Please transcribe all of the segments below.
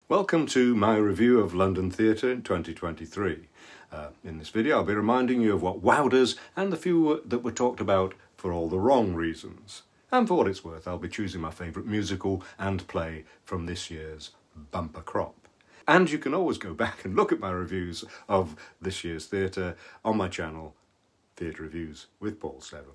Welcome to my review of London Theatre in 2023. In this video I'll be reminding you of what wowed us and the few that were talked about for all the wrong reasons. And for what it's worth, I'll be choosing my favourite musical and play from this year's bumper crop. And you can always go back and look at my reviews of this year's theatre on my channel, Theatre.Reviews with Paul Seven.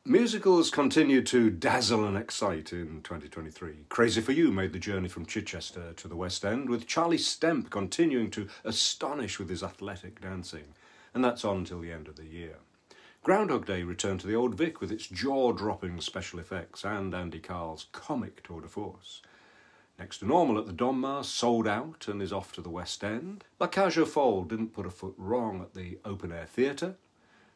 Musicals continue to dazzle and excite in 2023. Crazy for You made the journey from Chichester to the West End, with Charlie Stemp continuing to astonish with his athletic dancing, and that's on until the end of the year. Groundhog Day returned to the Old Vic with its jaw-dropping special effects and Andy Carl's comic tour de force. Next to Normal at the Donmar sold out and is off to the West End. La Cage aux Folles didn't put a foot wrong at the Open Air Theatre.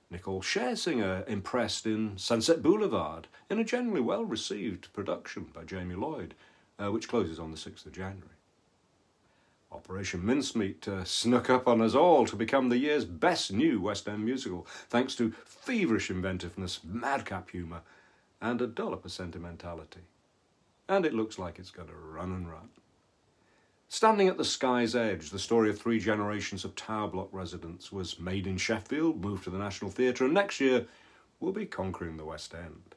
Nicole Scherzinger impressed in Sunset Boulevard, in a generally well-received production by Jamie Lloyd, which closes on the 6th of January. Operation Mincemeat snuck up on us all to become the year's best new West End musical, thanks to feverish inventiveness, madcap humour, and a dollop of sentimentality. And it looks like it's going to run and run. Standing at the Sky's Edge, the story of 3 generations of tower block residents was made in Sheffield, moved to the National Theatre, and next year we'll be conquering the West End.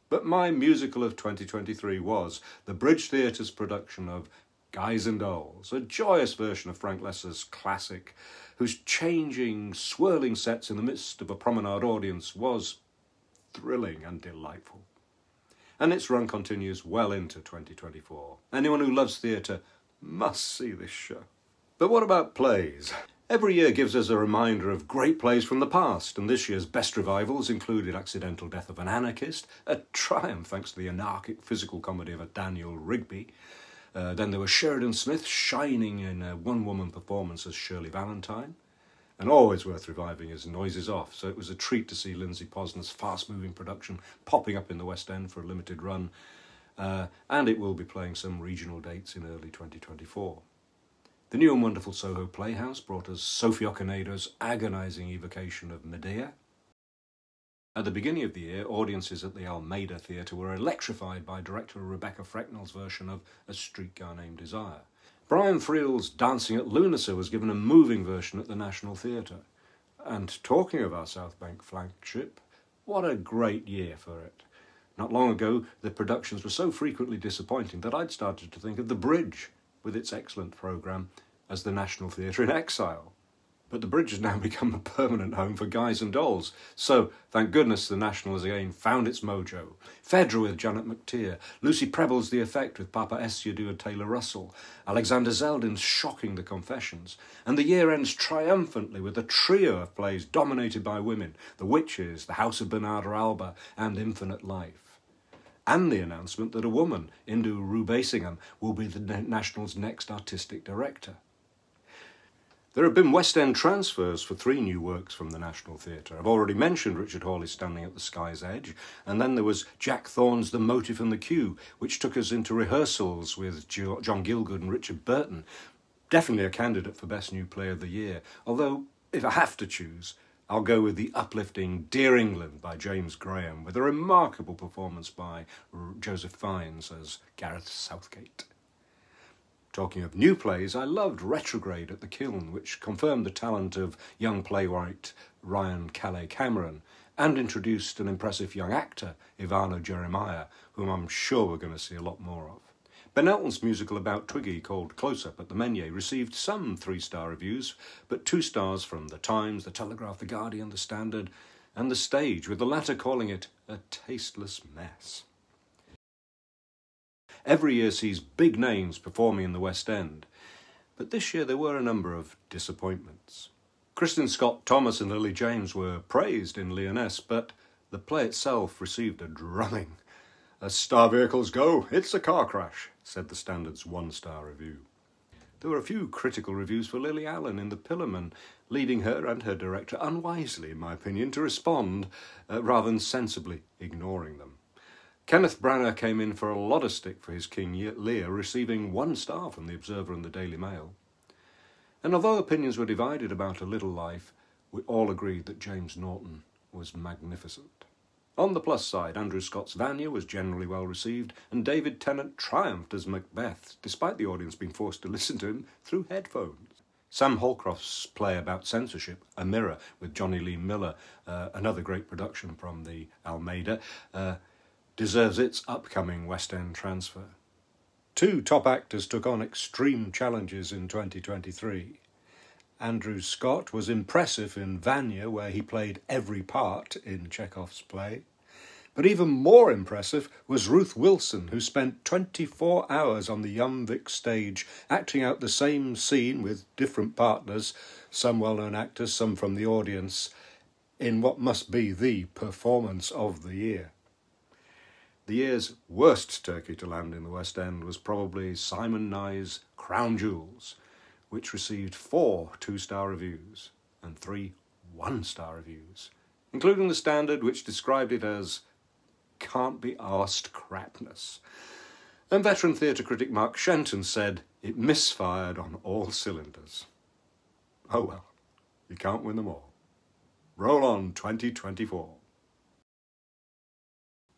But my musical of 2023 was the Bridge Theatre's production of Guys and Dolls, a joyous version of Frank Lesser's classic, whose changing, swirling sets in the midst of a promenade audience was thrilling and delightful. And its run continues well into 2024. Anyone who loves theatre must see this show. But what about plays? Every year gives us a reminder of great plays from the past, and this year's best revivals included Accidental Death of an Anarchist, a triumph thanks to the anarchic physical comedy of a Daniel Rigby. Then there was Sheridan Smith shining in a one-woman performance as Shirley Valentine. And always worth reviving is Noises Off, so it was a treat to see Lindsay Posner's fast-moving production popping up in the West End for a limited run. And it will be playing some regional dates in early 2024. The new and wonderful Soho Playhouse brought us Sophie Okonedo's agonising evocation of Medea. At the beginning of the year, audiences at the Almeida Theatre were electrified by director Rebecca Frecknell's version of A Streetcar Named Desire. Brian Friel's Dancing at Lunacy was given a moving version at the National Theatre. And talking of our South Bank flagship, what a great year for it. Not long ago, the productions were so frequently disappointing that I'd started to think of The Bridge, with its excellent programme, as the National Theatre in exile. But the Bridge has now become a permanent home for Guys and Dolls, so thank goodness the National has again found its mojo. Phaedra with Janet McTeer, Lucy Prebble's The Effect with Papa Essiodou and Taylor Russell, Alexander Zeldin's Shocking the Confessions, and the year ends triumphantly with a trio of plays dominated by women, The Witches, The House of Bernarda Alba, and Infinite Life. And the announcement that a woman, Indu Rubasingham, will be the National's next artistic director. There have been West End transfers for 3 new works from the National Theatre. I've already mentioned Richard Hawley's Standing at the Sky's Edge, and then there was Jack Thorne's The Motive and the Cue, which took us into rehearsals with John Gielgud and Richard Burton. Definitely a candidate for Best New Play of the Year, although if I have to choose, I'll go with the uplifting Dear England by James Graham, with a remarkable performance by Joseph Fiennes as Gareth Southgate. Talking of new plays, I loved Retrograde at the Kiln, which confirmed the talent of young playwright Ryan Calais Cameron and introduced an impressive young actor, Ivano Jeremiah, whom I'm sure we're going to see a lot more of. Ben Elton's musical about Twiggy called Close Up at the Menier received some 3-star reviews, but 2 stars from The Times, The Telegraph, The Guardian, The Standard and The Stage, with the latter calling it a tasteless mess. Every year sees big names performing in the West End, but this year there were a number of disappointments. Kristin Scott Thomas and Lily James were praised in Lyonesse, but the play itself received a drumming. As star vehicles go, it's a car crash, said The Standard's 1-star review. There were a few critical reviews for Lily Allen in The Pillarman, leading her and her director unwisely, in my opinion, to respond rather than sensibly ignoring them. Kenneth Branagh came in for a lot of stick for his King Lear, receiving 1 star from The Observer and the Daily Mail. And although opinions were divided about A Little Life, we all agreed that James Norton was magnificent. On the plus side, Andrew Scott's Vanya was generally well received, and David Tennant triumphed as Macbeth, despite the audience being forced to listen to him through headphones. Sam Holcroft's play about censorship, A Mirror, with Johnny Lee Miller, another great production from the Almeida, deserves its upcoming West End transfer. Two top actors took on extreme challenges in 2023. Andrew Scott was impressive in Vanya, where he played every part in Chekhov's play. But even more impressive was Ruth Wilson, who spent 24 hours on the Jumvik stage acting out the same scene with different partners, some well-known actors, some from the audience, in what must be the performance of the year. The year's worst turkey to land in the West End was probably Simon Nye's Crown Jewels, which received 4 2-star reviews and 3 1-star reviews, including the Standard, which described it as can't be arsed crapness. And veteran theatre critic Mark Shenton said it misfired on all cylinders. Oh well, you can't win them all. Roll on 2024.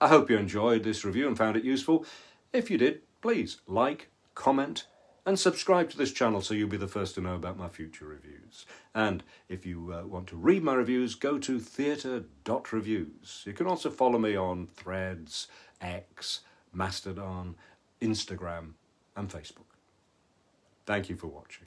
I hope you enjoyed this review and found it useful. If you did, please like, comment, and subscribe to this channel so you'll be the first to know about my future reviews. And if you want to read my reviews, go to Theatre.Reviews. You can also follow me on Threads, X, Mastodon, Instagram, and Facebook. Thank you for watching.